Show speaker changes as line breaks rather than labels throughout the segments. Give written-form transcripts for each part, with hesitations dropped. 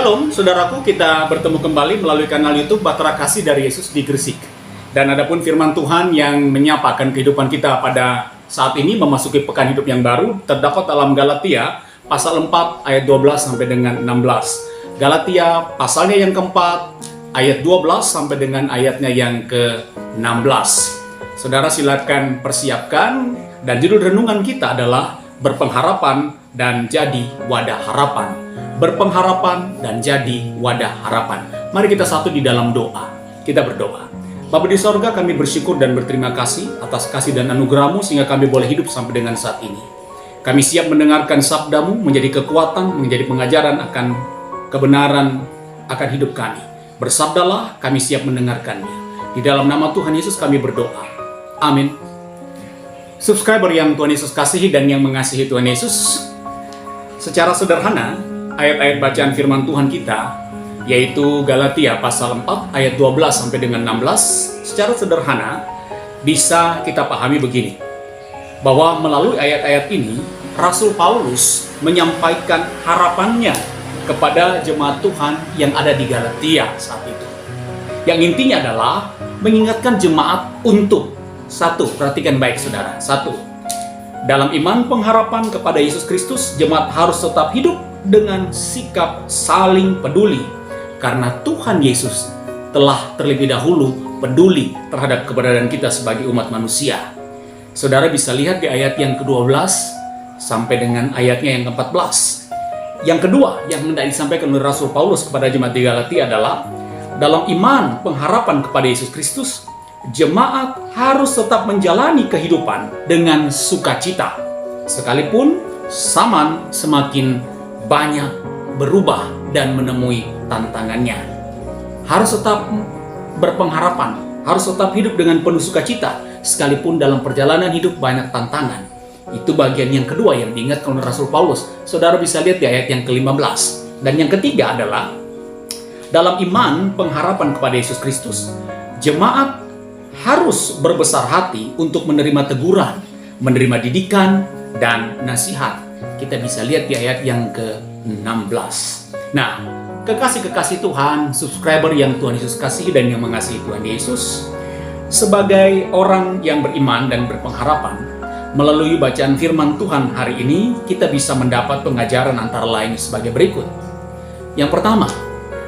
Shalom, saudaraku, kita bertemu kembali melalui kanal YouTube Bahtera Kasih dari Yesus di Gresik. Dan adapun firman Tuhan yang menyapakan kehidupan kita pada saat ini memasuki pekan hidup yang baru terdapat dalam Galatia pasal 4 ayat 12 sampai dengan 16. Galatia pasalnya yang keempat ayat 12 sampai dengan ayatnya yang ke-16. Saudara silakan persiapkan, dan judul renungan kita adalah berpengharapan dan jadi wadah harapan. Berpengharapan dan jadi wadah harapan. Mari kita satu di dalam doa. Kita berdoa. Bapa di sorga, kami bersyukur dan berterima kasih atas kasih dan anugerah-Mu sehingga kami boleh hidup sampai dengan saat ini. Kami siap mendengarkan sabda-Mu menjadi kekuatan, menjadi pengajaran akan kebenaran akan hidup kami. Bersabdalah, kami siap mendengarkannya. Di dalam nama Tuhan Yesus kami berdoa. Amin. Subscriber yang Tuhan Yesus kasihi dan yang mengasihi Tuhan Yesus, secara sederhana, ayat-ayat bacaan firman Tuhan kita, yaitu Galatia pasal 4 ayat 12 sampai dengan 16, secara sederhana bisa kita pahami begini, bahwa melalui ayat-ayat ini, Rasul Paulus menyampaikan harapannya kepada jemaat Tuhan yang ada di Galatia saat itu. Yang intinya adalah mengingatkan jemaat untuk satu, perhatikan baik saudara, satu, dalam iman pengharapan kepada Yesus Kristus, jemaat harus tetap hidup dengan sikap saling peduli, karena Tuhan Yesus telah terlebih dahulu peduli terhadap keberadaan kita sebagai umat manusia. Saudara bisa lihat di ayat yang ke-12 sampai dengan ayatnya yang ke-14. Yang kedua yang hendak disampaikan oleh Rasul Paulus kepada jemaat di Galatia adalah dalam iman pengharapan kepada Yesus Kristus, jemaat harus tetap menjalani kehidupan dengan sukacita, sekalipun zaman semakin banyak berubah dan menemui tantangannya. Harus tetap berpengharapan, harus tetap hidup dengan penuh sukacita, sekalipun dalam perjalanan hidup banyak tantangan. Itu bagian yang kedua yang diingatkan oleh Rasul Paulus. Saudara bisa lihat di ayat yang ke-15. Dan yang ketiga adalah dalam iman pengharapan kepada Yesus Kristus, jemaat harus berbesar hati untuk menerima teguran, menerima didikan, dan nasihat. Kita bisa lihat di ayat yang ke-16. Nah, kekasih-kekasih Tuhan, subscriber yang Tuhan Yesus kasihi dan yang mengasihi Tuhan Yesus, sebagai orang yang beriman dan berpengharapan, melalui bacaan firman Tuhan hari ini, kita bisa mendapat pengajaran antara lain sebagai berikut. Yang pertama,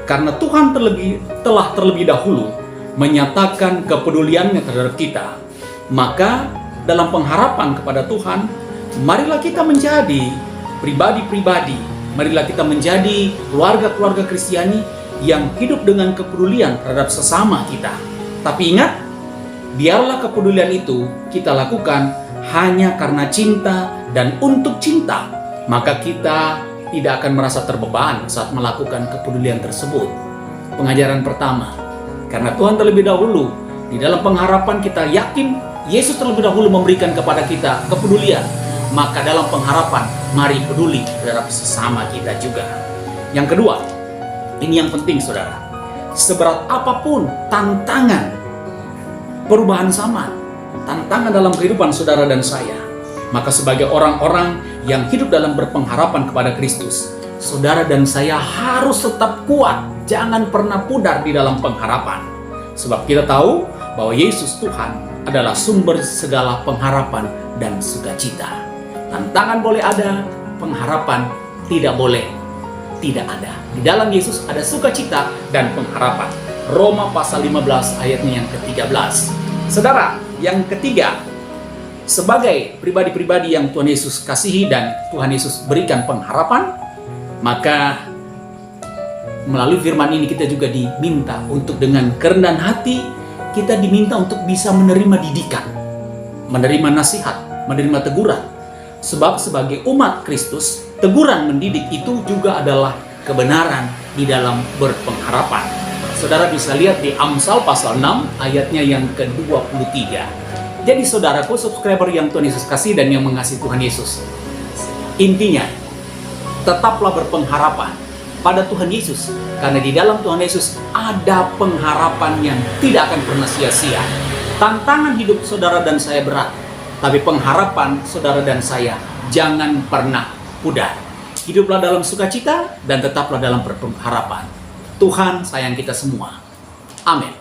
karena Tuhan telah terlebih dahulu menyatakan kepeduliannya terhadap kita, maka dalam pengharapan kepada Tuhan, marilah kita menjadi pribadi-pribadi, marilah kita menjadi keluarga-keluarga Kristiani yang hidup dengan kepedulian terhadap sesama kita. Tapi ingat, biarlah kepedulian itu kita lakukan hanya karena cinta dan untuk cinta, maka kita tidak akan merasa terbeban saat melakukan kepedulian tersebut. Pengajaran pertama, karena Tuhan terlebih dahulu, di dalam pengharapan kita yakin Yesus terlebih dahulu memberikan kepada kita kepedulian, maka dalam pengharapan mari peduli terhadap sesama kita juga. Yang kedua, ini yang penting saudara, seberat apapun tantangan perubahan zaman, tantangan dalam kehidupan saudara dan saya, maka sebagai orang-orang yang hidup dalam berpengharapan kepada Kristus, saudara dan saya harus tetap kuat, jangan pernah pudar di dalam pengharapan. Sebab kita tahu bahwa Yesus Tuhan adalah sumber segala pengharapan dan sukacita. Tantangan boleh ada, pengharapan tidak boleh tidak ada. Di dalam Yesus ada sukacita dan pengharapan. Roma pasal 15 ayatnya yang ke-13. Saudara, yang ketiga, sebagai pribadi-pribadi yang Tuhan Yesus kasihi dan Tuhan Yesus berikan pengharapan, maka melalui firman ini kita juga diminta untuk dengan kerendahan hati, kita diminta untuk bisa menerima didikan, menerima nasihat, menerima teguran. Sebab sebagai umat Kristus, teguran mendidik itu juga adalah kebenaran di dalam berpengharapan. Saudara bisa lihat di Amsal pasal 6 ayatnya yang ke-23. Jadi saudaraku, subscriber yang Tuhan Yesus kasih dan yang mengasihi Tuhan Yesus, intinya tetaplah berpengharapan pada Tuhan Yesus, karena di dalam Tuhan Yesus ada pengharapan yang tidak akan pernah sia-sia. Tantangan hidup saudara dan saya berat, tapi pengharapan saudara dan saya jangan pernah pudar. hiduplah dalam sukacita, dan tetaplah dalam berpengharapan. Tuhan sayang kita semua. Amin.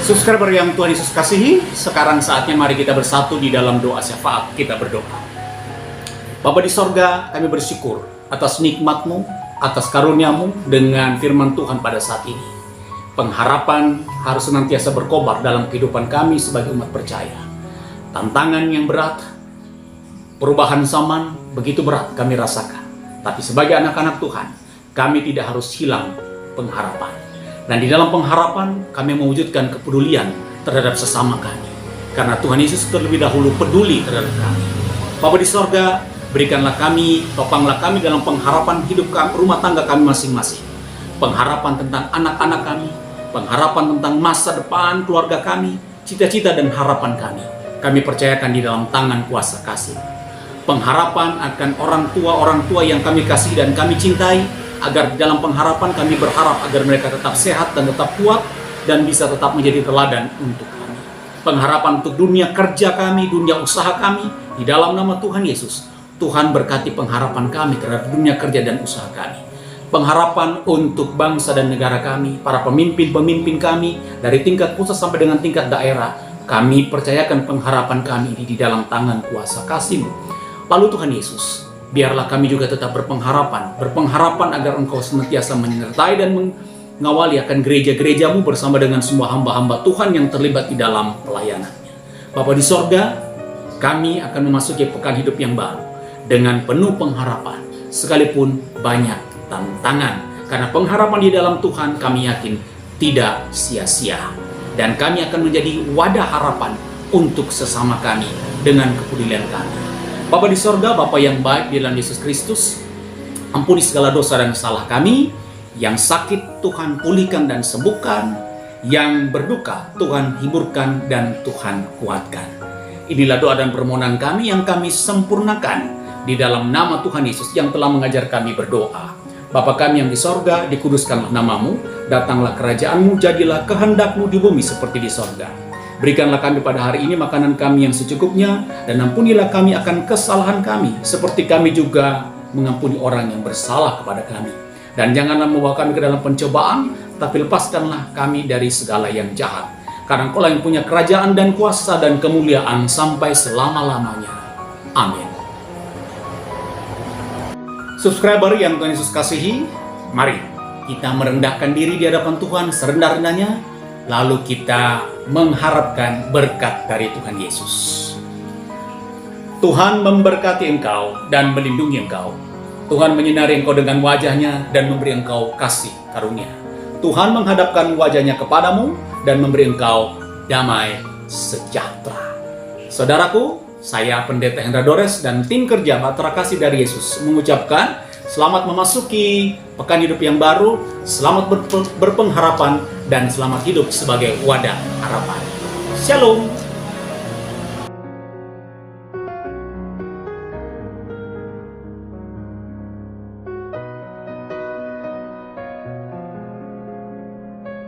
Subscriber yang Tuhan Yesus kasihi, sekarang saatnya mari kita bersatu di dalam doa syafaat. Kita berdoa. Bapa di sorga, kami bersyukur atas nikmat-Mu, atas karunia-Mu dengan firman Tuhan pada saat ini. Pengharapan harus senantiasa berkobar dalam kehidupan kami sebagai umat percaya. Tantangan yang berat, perubahan zaman begitu berat kami rasakan. Tapi sebagai anak-anak Tuhan, kami tidak harus hilang pengharapan. Dan di dalam pengharapan, kami mewujudkan kepedulian terhadap sesama kami. Karena Tuhan Yesus terlebih dahulu peduli terhadap kami. Bapa di sorga, berikanlah kami, topanglah kami dalam pengharapan hidup rumah tangga kami masing-masing. Pengharapan tentang anak-anak kami, pengharapan tentang masa depan keluarga kami, cita-cita dan harapan kami. Kami percayakan di dalam tangan kuasa kasih. Pengharapan akan orang tua yang kami kasih dan kami cintai, agar di dalam pengharapan kami berharap agar mereka tetap sehat dan tetap kuat dan bisa tetap menjadi teladan untuk kami. Pengharapan untuk dunia kerja kami, dunia usaha kami, di dalam nama Tuhan Yesus. Tuhan berkati pengharapan kami terhadap dunia kerja dan usaha kami. Pengharapan untuk bangsa dan negara kami, para pemimpin-pemimpin kami, dari tingkat pusat sampai dengan tingkat daerah, kami percayakan pengharapan kami di dalam tangan kuasa kasih-Mu. Lalu Tuhan Yesus, biarlah kami juga tetap berpengharapan agar Engkau senantiasa menyertai dan mengawali akan gereja-gereja-Mu bersama dengan semua hamba-hamba Tuhan yang terlibat di dalam pelayanannya. Bapa di sorga, kami akan memasuki pekan hidup yang baru dengan penuh pengharapan, sekalipun banyak tantangan. Karena pengharapan di dalam Tuhan kami yakin tidak sia-sia. Dan kami akan menjadi wadah harapan untuk sesama kami dengan kepedulian kami. Bapa di sorga, Bapa yang baik di dalam Yesus Kristus, ampuni segala dosa dan salah kami. Yang sakit Tuhan pulihkan dan sembuhkan, yang berduka Tuhan hiburkan dan Tuhan kuatkan. Inilah doa dan permohonan kami yang kami sempurnakan di dalam nama Tuhan Yesus yang telah mengajar kami berdoa. Bapa kami yang di sorga, dikuduskanlah namamu, datanglah kerajaanmu, jadilah kehendak-Mu di bumi seperti di sorga. Berikanlah kami pada hari ini makanan kami yang secukupnya, dan ampunilah kami akan kesalahan kami, seperti kami juga mengampuni orang yang bersalah kepada kami. Dan janganlah membawa kami ke dalam pencobaan, tapi lepaskanlah kami dari segala yang jahat. Karena Engkau yang punya kerajaan dan kuasa dan kemuliaan sampai selama-lamanya. Amin. Subscriber yang Tuhan Yesus kasihi, mari kita merendahkan diri di hadapan Tuhan serendah-rendahnya, lalu kita mengharapkan berkat dari Tuhan Yesus. Tuhan memberkati engkau dan melindungi engkau. Tuhan menyinari engkau dengan wajah-Nya dan memberi engkau kasih karunia. Tuhan menghadapkan wajah-Nya kepadamu dan memberi engkau damai sejahtera. Saudaraku, saya Pendeta Hendra Dores dan tim kerja Batra Kasih dari Yesus mengucapkan selamat memasuki pekan hidup yang baru, selamat berpengharapan, dan selamat hidup sebagai wadah harapan. Shalom.